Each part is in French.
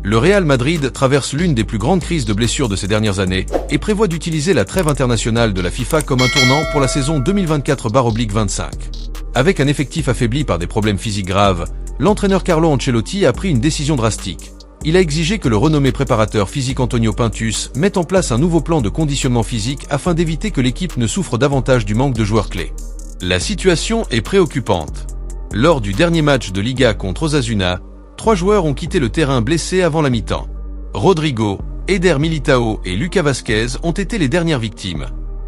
Le Real Madrid traverse l'une des plus grandes crises de blessures de ces dernières années et prévoit d'utiliser la trêve internationale de la FIFA comme un tournant pour la saison 2024/25. Avec un effectif affaibli par des problèmes physiques graves, l'entraîneur Carlo Ancelotti a pris une décision drastique. Il a exigé que le renommé préparateur physique Antonio Pintus mette en place un nouveau plan de conditionnement physique afin d'éviter que l'équipe ne souffre davantage du manque de joueurs clés. La situation est préoccupante. Lors du dernier match de Liga contre Osasuna, 3 joueurs ont quitté le terrain blessés avant la mi-temps. Rodrigo, Eder Militao et Lucas Vazquez ont été les dernières victimes.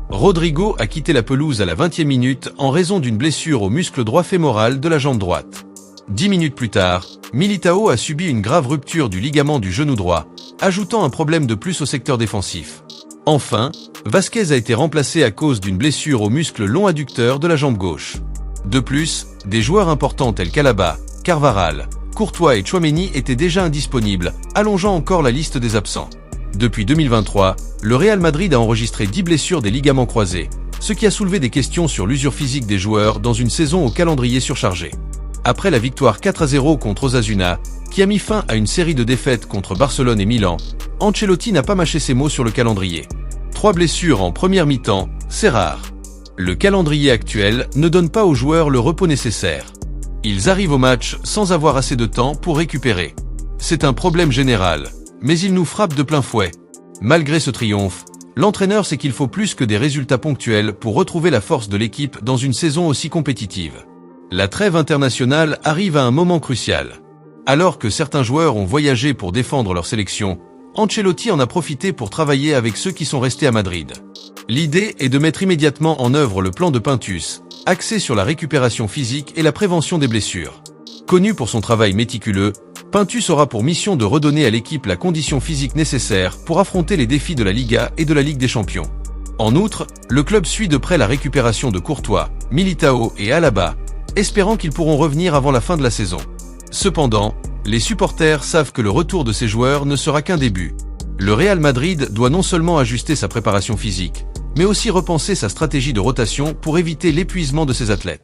Rodrigo a quitté la pelouse à la 20e minute en raison d'une blessure au muscle droit fémoral de la jambe droite. 10 minutes plus tard, Militao a subi une grave rupture du ligament du genou droit, ajoutant un problème de plus au secteur défensif. Enfin, Vazquez a été remplacé à cause d'une blessure au muscle long adducteur de la jambe gauche. De plus, des joueurs importants tels qu'Alaba, Carvajal, Courtois et Tchouaméni étaient déjà indisponibles, allongeant encore la liste des absents. Depuis 2023, le Real Madrid a enregistré 10 blessures des ligaments croisés, ce qui a soulevé des questions sur l'usure physique des joueurs dans une saison au calendrier surchargé. Après la victoire 4-0 contre Osasuna, qui a mis fin à une série de défaites contre Barcelone et Milan, Ancelotti n'a pas mâché ses mots sur le calendrier. 3 blessures en première mi-temps, c'est rare. Le calendrier actuel ne donne pas aux joueurs le repos nécessaire. Ils arrivent au match sans avoir assez de temps pour récupérer. C'est un problème général, mais il nous frappe de plein fouet. Malgré ce triomphe, l'entraîneur sait qu'il faut plus que des résultats ponctuels pour retrouver la force de l'équipe dans une saison aussi compétitive. La trêve internationale arrive à un moment crucial. Alors que certains joueurs ont voyagé pour défendre leur sélection, Ancelotti en a profité pour travailler avec ceux qui sont restés à Madrid. L'idée est de mettre immédiatement en œuvre le plan de Pintus, axé sur la récupération physique et la prévention des blessures. Connu pour son travail méticuleux, Pintus aura pour mission de redonner à l'équipe la condition physique nécessaire pour affronter les défis de la Liga et de la Ligue des Champions. En outre, le club suit de près la récupération de Courtois, Militao et Alaba, espérant qu'ils pourront revenir avant la fin de la saison. Cependant, les supporters savent que le retour de ces joueurs ne sera qu'un début. Le Real Madrid doit non seulement ajuster sa préparation physique, mais aussi repenser sa stratégie de rotation pour éviter l'épuisement de ses athlètes.